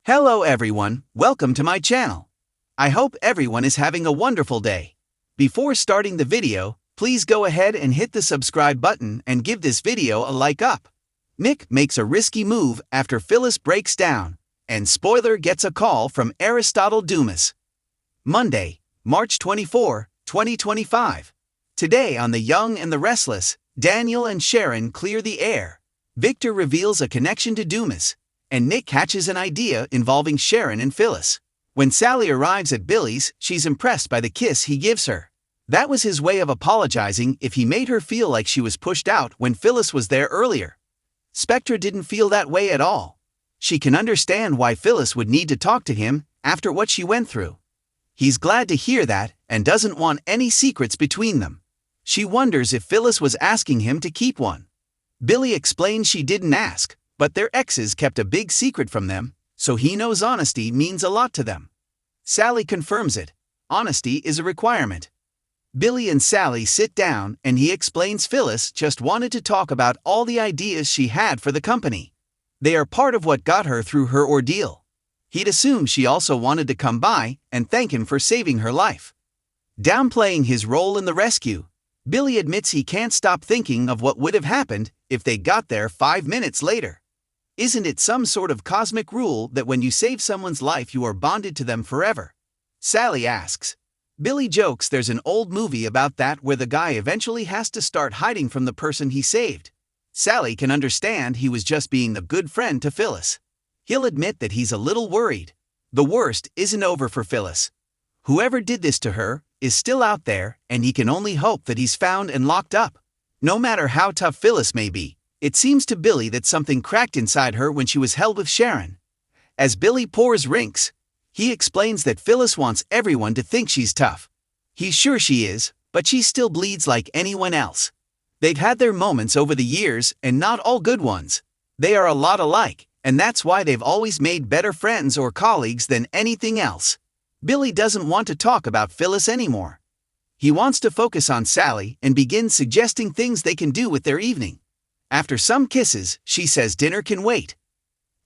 Hello everyone, welcome to my channel. I hope everyone is having a wonderful day. Before starting the video, please go ahead and hit the subscribe button and give this video a like up. Nick makes a risky move after Phyllis breaks down, and spoiler gets a call from Aristotle Dumas. Monday, March 24, 2025. Today on The Young and the Restless, Daniel and Sharon clear the air. Victor reveals a connection to Dumas, and Nick catches an idea involving Sharon and Phyllis. When Sally arrives at Billy's, she's impressed by the kiss he gives her. That was his way of apologizing if he made her feel like she was pushed out when Phyllis was there earlier. Spectra didn't feel that way at all. She can understand why Phyllis would need to talk to him after what she went through. He's glad to hear that and doesn't want any secrets between them. She wonders if Phyllis was asking him to keep one. Billy explains she didn't ask, but their exes kept a big secret from them, so he knows honesty means a lot to them. Sally confirms it. Honesty is a requirement. Billy and Sally sit down and he explains Phyllis just wanted to talk about all the ideas she had for the company. They are part of what got her through her ordeal. He'd assume she also wanted to come by and thank him for saving her life. Downplaying his role in the rescue, Billy admits he can't stop thinking of what would have happened if they got there 5 minutes later. Isn't it some sort of cosmic rule that when you save someone's life you are bonded to them forever? Sally asks. Billy jokes there's an old movie about that where the guy eventually has to start hiding from the person he saved. Sally can understand he was just being the good friend to Phyllis. He'll admit that he's a little worried. The worst isn't over for Phyllis. Whoever did this to her is still out there, and he can only hope that he's found and locked up. No matter how tough Phyllis may be, it seems to Billy that something cracked inside her when she was held with Sharon. As Billy pours rinks, he explains that Phyllis wants everyone to think she's tough. He's sure she is, but she still bleeds like anyone else. They've had their moments over the years, and not all good ones. They are a lot alike, and that's why they've always made better friends or colleagues than anything else. Billy doesn't want to talk about Phyllis anymore. He wants to focus on Sally and begins suggesting things they can do with their evening. After some kisses, she says dinner can wait.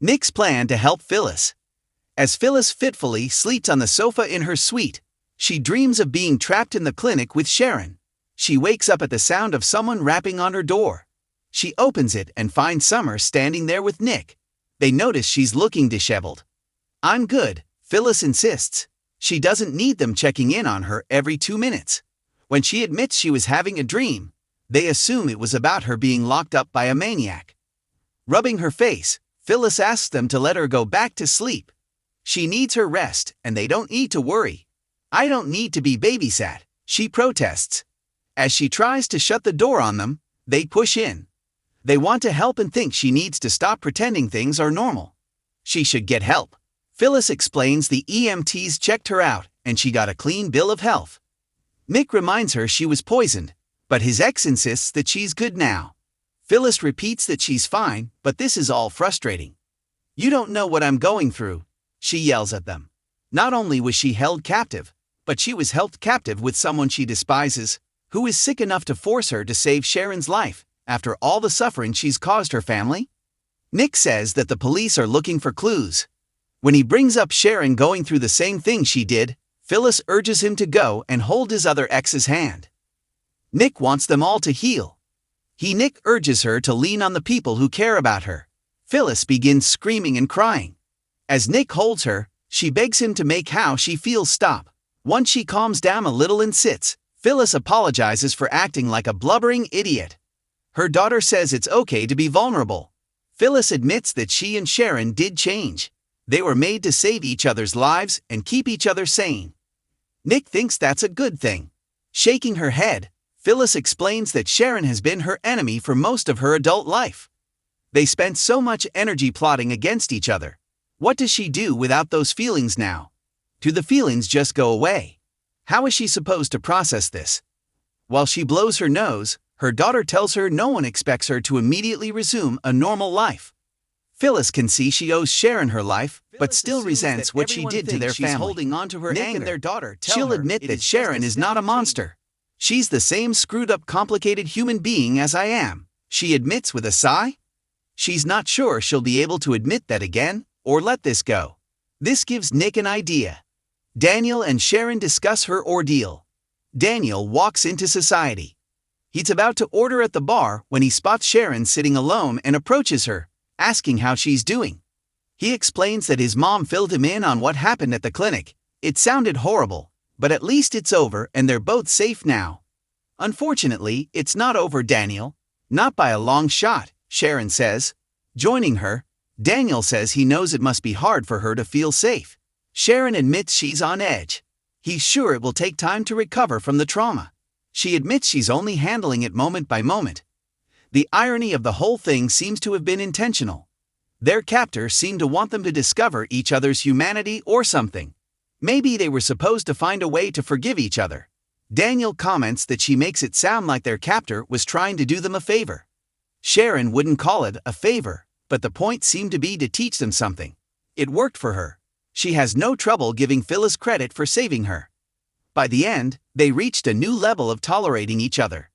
Nick's plan to help Phyllis. As Phyllis fitfully sleeps on the sofa in her suite, she dreams of being trapped in the clinic with Sharon. She wakes up at the sound of someone rapping on her door. She opens it and finds Summer standing there with Nick. They notice she's looking disheveled. "I'm good," Phyllis insists. She doesn't need them checking in on her every 2 minutes. When she admits she was having a dream, they assume it was about her being locked up by a maniac. Rubbing her face, Phyllis asks them to let her go back to sleep. She needs her rest, and they don't need to worry. "I don't need to be babysat," she protests. As she tries to shut the door on them, they push in. They want to help and think she needs to stop pretending things are normal. She should get help. Phyllis explains the EMTs checked her out and she got a clean bill of health. Nick reminds her she was poisoned, but his ex insists that she's good now. Phyllis repeats that she's fine, but this is all frustrating. "You don't know what I'm going through," she yells at them. Not only was she held captive, but she was held captive with someone she despises, who is sick enough to force her to save Sharon's life after all the suffering she's caused her family. Nick says that the police are looking for clues. When he brings up Sharon going through the same thing she did, Phyllis urges him to go and hold his other ex's hand. Nick wants them all to heal. Nick urges her to lean on the people who care about her. Phyllis begins screaming and crying. As Nick holds her, she begs him to make how she feels stop. Once she calms down a little and sits, Phyllis apologizes for acting like a blubbering idiot. Her daughter says it's okay to be vulnerable. Phyllis admits that she and Sharon did change. They were made to save each other's lives and keep each other sane. Nick thinks that's a good thing. Shaking her head, Phyllis explains that Sharon has been her enemy for most of her adult life. They spent so much energy plotting against each other. What does she do without those feelings now? Do the feelings just go away? How is she supposed to process this? While she blows her nose, her daughter tells her no one expects her to immediately resume a normal life. Phyllis can see she owes Sharon her life, but still resents what she did to their family. Holding on to her Nick anger. And their daughter she'll admit that Sharon is not a monster. She's the same screwed-up, complicated human being as I am, she admits with a sigh. She's not sure she'll be able to admit that again, or let this go. This gives Nick an idea. Daniel and Sharon discuss her ordeal. Daniel walks into society. He's about to order at the bar when he spots Sharon sitting alone and approaches her, asking how she's doing. He explains that his mom filled him in on what happened at the clinic. It sounded horrible, but at least it's over and they're both safe now. Unfortunately, it's not over, Daniel. Not by a long shot, Sharon says. Joining her, Daniel says he knows it must be hard for her to feel safe. Sharon admits she's on edge. He's sure it will take time to recover from the trauma. She admits she's only handling it moment by moment. The irony of the whole thing seems to have been intentional. Their captor seemed to want them to discover each other's humanity or something. Maybe they were supposed to find a way to forgive each other. Daniel comments that she makes it sound like their captor was trying to do them a favor. Sharon wouldn't call it a favor, but the point seemed to be to teach them something. It worked for her. She has no trouble giving Phyllis credit for saving her. By the end, they reached a new level of tolerating each other.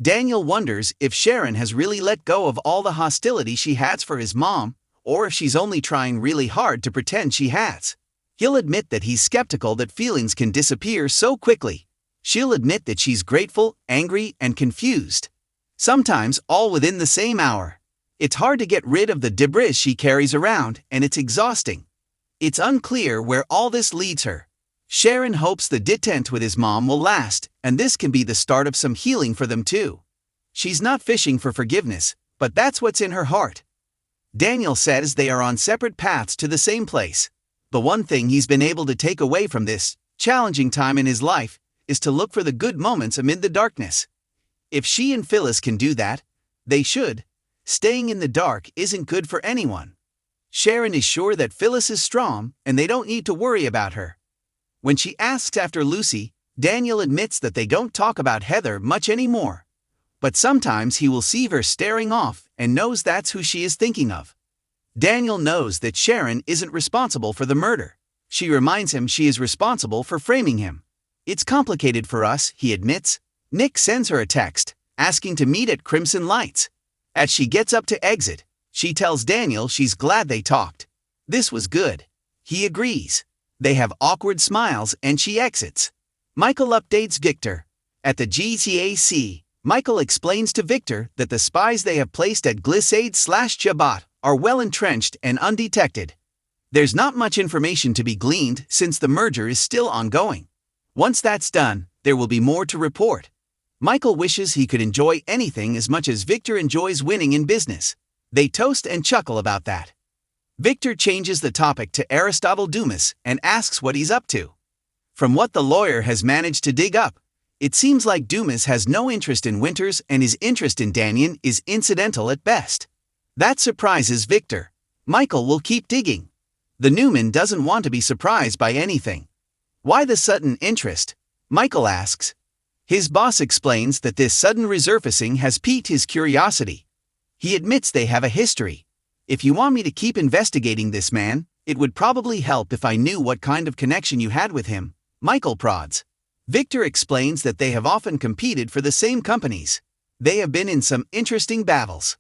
Daniel wonders if Sharon has really let go of all the hostility she has for his mom, or if she's only trying really hard to pretend she has. He'll admit that he's skeptical that feelings can disappear so quickly. She'll admit that she's grateful, angry, and confused. Sometimes all within the same hour. It's hard to get rid of the debris she carries around, and it's exhausting. It's unclear where all this leads her. Sharon hopes the detente with his mom will last, and this can be the start of some healing for them too. She's not fishing for forgiveness, but that's what's in her heart. Daniel says they are on separate paths to the same place. The one thing he's been able to take away from this challenging time in his life is to look for the good moments amid the darkness. If she and Phyllis can do that, they should. Staying in the dark isn't good for anyone. Sharon is sure that Phyllis is strong and they don't need to worry about her. When she asks after Lucy, Daniel admits that they don't talk about Heather much anymore. But sometimes he will see her staring off and knows that's who she is thinking of. Daniel knows that Sharon isn't responsible for the murder. She reminds him she is responsible for framing him. It's complicated for us, he admits. Nick sends her a text, asking to meet at Crimson Lights. As she gets up to exit, she tells Daniel she's glad they talked. This was good. He agrees. They have awkward smiles and she exits. Michael updates Victor. At the GCAC, Michael explains to Victor that the spies they have placed at Glissade/Jabot are well entrenched and undetected. There's not much information to be gleaned since the merger is still ongoing. Once that's done, there will be more to report. Michael wishes he could enjoy anything as much as Victor enjoys winning in business. They toast and chuckle about that. Victor changes the topic to Aristotle Dumas and asks what he's up to. From what the lawyer has managed to dig up, it seems like Dumas has no interest in Winters and his interest in Daniel is incidental at best. That surprises Victor. Michael will keep digging. The Newman doesn't want to be surprised by anything. Why the sudden interest? Michael asks. His boss explains that this sudden resurfacing has piqued his curiosity. He admits they have a history. If you want me to keep investigating this man, it would probably help if I knew what kind of connection you had with him, Michael prods. Victor explains that they have often competed for the same companies. They have been in some interesting battles.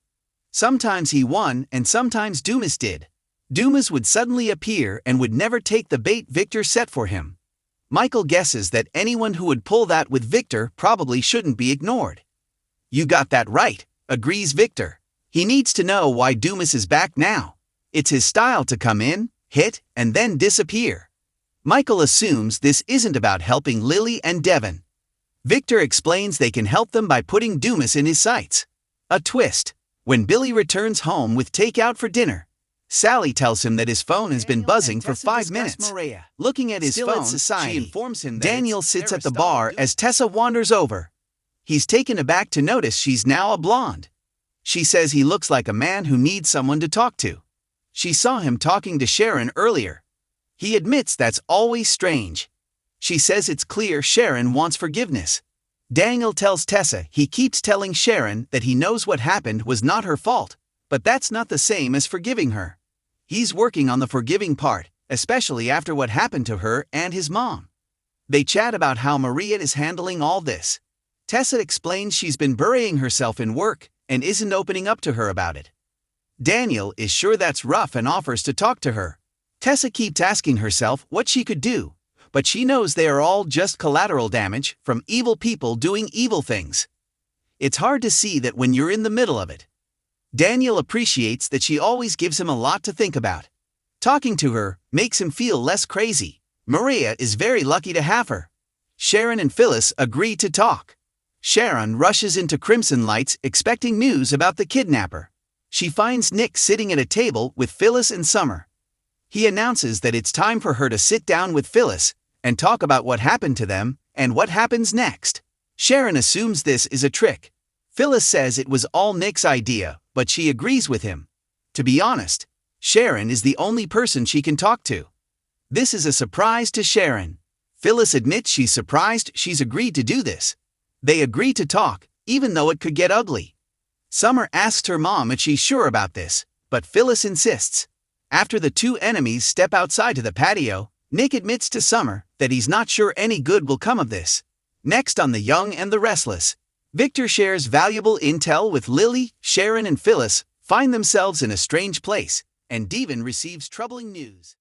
Sometimes he won and sometimes Dumas did. Dumas would suddenly appear and would never take the bait Victor set for him. Michael guesses that anyone who would pull that with Victor probably shouldn't be ignored. You got that right, agrees Victor. He needs to know why Dumas is back now. It's his style to come in, hit, and then disappear. Michael assumes this isn't about helping Lily and Devon. Victor explains they can help them by putting Dumas in his sights. A twist. When Billy returns home with takeout for dinner, Sally tells him that his phone has been buzzing for 5 minutes. Looking at his phone, she informs him that Daniel sits at the bar as Tessa wanders over. He's taken aback to notice she's now a blonde. She says he looks like a man who needs someone to talk to. She saw him talking to Sharon earlier. He admits that's always strange. She says it's clear Sharon wants forgiveness. Daniel tells Tessa he keeps telling Sharon that he knows what happened was not her fault, but that's not the same as forgiving her. He's working on the forgiving part, especially after what happened to her and his mom. They chat about how Maria is handling all this. Tessa explains she's been burying herself in work and isn't opening up to her about it. Daniel is sure that's rough and offers to talk to her. Tessa keeps asking herself what she could do, but she knows they are all just collateral damage from evil people doing evil things. It's hard to see that when you're in the middle of it. Daniel appreciates that she always gives him a lot to think about. Talking to her makes him feel less crazy. Maria is very lucky to have her. Sharon and Phyllis agree to talk. Sharon rushes into Crimson Lights expecting news about the kidnapper. She finds Nick sitting at a table with Phyllis and Summer. He announces that it's time for her to sit down with Phyllis and talk about what happened to them and what happens next. Sharon assumes this is a trick. Phyllis says it was all Nick's idea, but she agrees with him. To be honest, Sharon is the only person she can talk to. This is a surprise to Sharon. Phyllis admits she's surprised she's agreed to do this. They agree to talk, even though it could get ugly. Summer asks her mom if she's sure about this, but Phyllis insists. After the two enemies step outside to the patio, Nick admits to Summer that he's not sure any good will come of this. Next on The Young and the Restless, Victor shares valuable intel with Lily. Sharon and Phyllis find themselves in a strange place, and Devon receives troubling news.